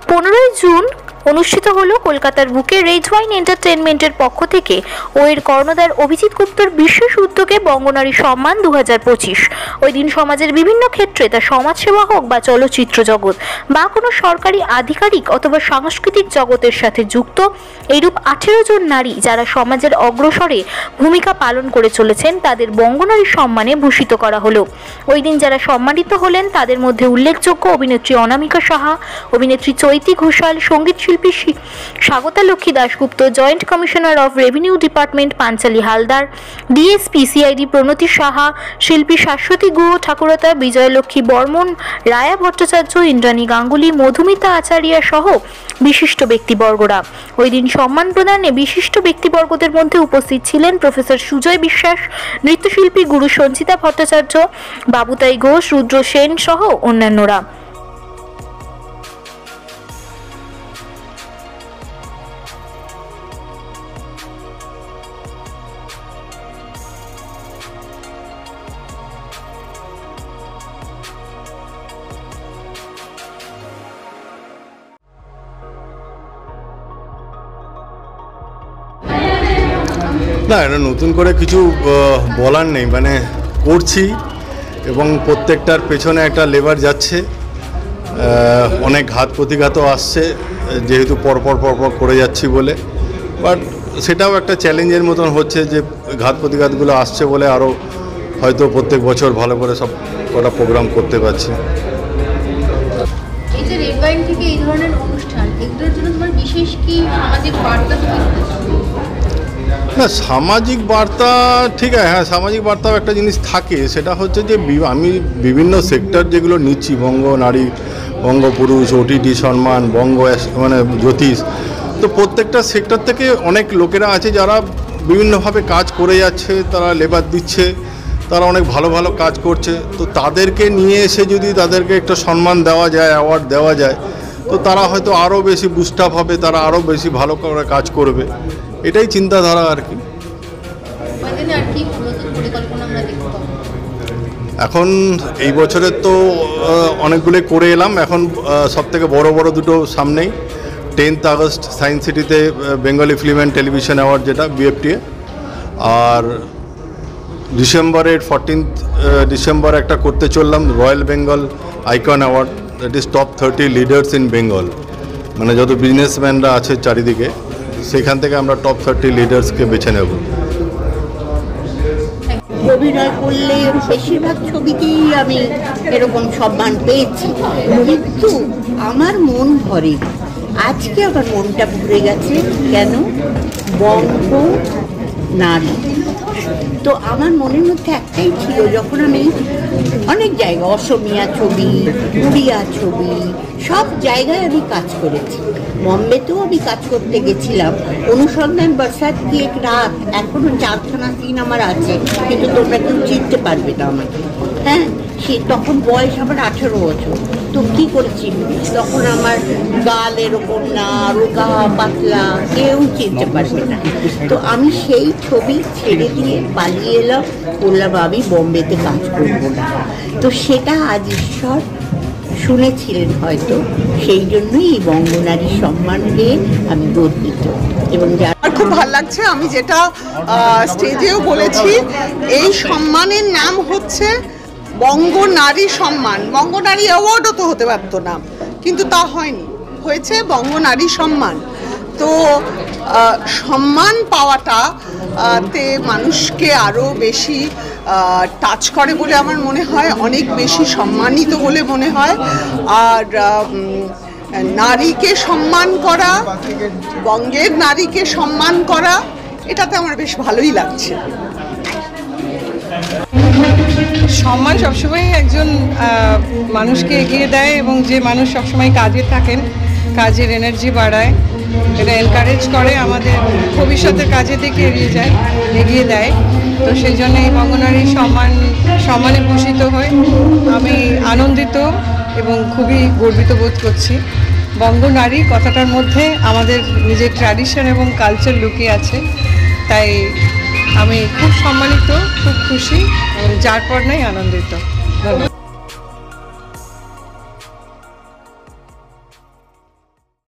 15 June অনুষ্ঠিত হলো কলকাতার বুকে রেড ওয়াইন এন্টারটেইনমেন্টের পক্ষ থেকে ও এর কর্ণধার অভিজিৎ গুপ্তর বিশেষ উদ্যোগে বঙ্গনারী সম্মান 2025। ওই দিন সমাজের বিভিন্ন ক্ষেত্রে, তা সমাজসেবা হোক বা চলচ্চিত্র জগৎ বা কোনো সরকারি আধিকারিক অথবা সাংস্কৃতিক জগতের সাথে যুক্ত এইরূপ 18 জন নারী যারা সমাজের অগ্রসরে ভূমিকা পালন করে চলেছেন, তাদের বঙ্গনারী সম্মানে ভূষিত করা হলো। ওই দিন যারা সম্মানিত হলেন তাদের মধ্যে উল্লেখযোগ্য অভিনেত্রী অনামিকা সাহা, অভিনেত্রী চৈতি ঘোষাল, সঙ্গীত শিল্পী Swagata Lakshmi Dasgupta, joint commissioner of revenue department Panchali Haldar, DSP CID Pranati Saha, শিল্পী শাশ্বতী গুহ ঠাকুরতা, বিজয়লক্ষ্মী বর্মন, রায়া ভট্টাচার্য, ইন্দ্রাণী গাঙ্গুলি, মধুমিতা আচার্যা সহ বিশিষ্ট ব্যক্তিবর্গরা। ওই দিন সম্মান প্রদানে বিশিষ্ট ব্যক্তিবর্গদের মধ্যে উপস্থিত ছিলেন প্রফেসর সুজয় বিশ্বাস, নৃত্যশিল্পী গুরু সঞ্চিতা ভট্টাচার্য, বাবুতাই ঘোষ, রুদ্র সেন সহ অন্যান্যরা। না, এটা নতুন করে কিছু বলার নেই, মানে করছি এবং প্রত্যেকটার পেছনে একটা লেবার যাচ্ছে, অনেক ঘাত প্রতিঘাতও আসছে যেহেতু পরপর করে যাচ্ছি বলে, বাট সেটাও একটা চ্যালেঞ্জের মতন হচ্ছে যে ঘাত প্রতিঘাতগুলো আসছে বলে আরও হয়তো প্রত্যেক বছর ভালো করে সব কটা প্রোগ্রাম করতে পারছি। এই যে রেড ওয়াইন থেকে এই ধরনের অনুষ্ঠান, এগুলোর জন্য তোমার বিশেষ কি সামাজিক বার্তা? না, সামাজিক বার্তা ঠিক আছে, হ্যাঁ সামাজিক বার্তাও একটা জিনিস থাকে, সেটা হচ্ছে যে আমি বিভিন্ন সেক্টর যেগুলো নিচ্ছি, বঙ্গ নারী, বঙ্গ পুরুষ, ওটিটি সম্মান, বঙ্গ মানে জ্যোতিষ, তো প্রত্যেকটা সেক্টর থেকে অনেক লোকেরা আছে যারা বিভিন্নভাবে কাজ করে যাচ্ছে, তারা লেবার দিচ্ছে, তারা অনেক ভালো ভালো কাজ করছে, তো তাদেরকে নিয়ে এসে যদি তাদেরকে একটা সম্মান দেওয়া যায়, অ্যাওয়ার্ড দেওয়া যায়, তো তারা হয়তো আরও বেশি বুস্ট আপ হবে, তারা আরও বেশি ভালো করে কাজ করবে, এটাই চিন্তাধারা আর কি। এখন এই বছরের তো অনেকগুলো করে এলাম, এখন সবথেকে বড় দুটো সামনেই 10th আগস্ট সায়েন্স সিটিতে Bengali film and television award, যেটা বিএফটিএ, আর ডিসেম্বরের 14th ডিসেম্বর একটা করতে চললাম royal Bengal icon award, that is top 30 leaders in Bengal, মানে যত বিজনেসম্যানরা আছে চারিদিকে, সেখান থেকে আমরা টপ 30 লিডার্সকে বেছে নেব। অভিনয় করলে বেশিরভাগ ছবিতেই আমি এরকম সম্মান পেয়েছি, কিন্তু আমার মন ভরে, আজকে আমার মনটা ভরে গেছে। কেন? বঙ্গ নারী। তো আমার মনের মধ্যে একটাই ছিল, যখন আমি অনেক জায়গায় অসমিয়া ছবি, উড়িয়া ছবি, সব জায়গায় আমি কাজ করেছি, বম্বেতেও আমি কাজ করতে গেছিলাম, অনুসন্ধান বর্ষাত কি এক রাত, এখনো 4খানা দিন আমার আছে, কিন্তু তোমরা কেউ চিনতে পারবে না আমাকে। হ্যাঁ, সে তখন বয়স আমার 18 বছর। তো কী করেছি, তখন আমার গাল এরকম না, রোগা পাতলা, কেউ চিনতে পারবে না। তো আমি সেই ছবি ছেড়ে দিয়ে পালিয়ে এলাম, বললাম আমি বোম্বেতে কাজ করবো না। তো সেটা আজ ঈশ্বর শুনেছিলেন হয়তো, সেই জন্যই এই বঙ্গনারী সম্মান পেয়ে আমি গর্বিত। এবং আমার খুব ভালো লাগছে, আমি যেটা স্টেজেও বলেছি, এই সম্মানের নাম হচ্ছে বঙ্গনারী সম্মান। বঙ্গনারী অ্যাওয়ার্ডও তো হতে পারতো না, কিন্তু তা হয়নি, হয়েছে বঙ্গনারী সম্মান। তো সম্মান পাওয়াটা তে মানুষকে আরও বেশি টাচ করে বলে আমার মনে হয়, অনেক বেশি সম্মানিত বলে মনে হয়। আর নারীকে সম্মান করা, বঙ্গের নারীকে সম্মান করা, এটাতে আমার বেশ ভালোই লাগছে। সম্মান সবসময় একজন মানুষকে এগিয়ে দেয়, এবং যে মানুষ সবসময় কাজে থাকেন, কাজের এনার্জি বাড়ায়, এটা এনকারেজ করে আমাদের ভবিষ্যতের কাজের দিকে এগিয়ে দেয়। তো সেই জন্য এই বঙ্গনারী সম্মানে ভূষিত হয়ে আমি আনন্দিত এবং খুবই গর্বিত বোধ করছি। বঙ্গনারী কথাটার মধ্যে আমাদের নিজের ট্র্যাডিশন এবং কালচার লুকিয়ে আছে, তাই আমি খুব সম্মানিত, খুব খুশি এবং যার পর নাই আনন্দিত। ধন্যবাদ।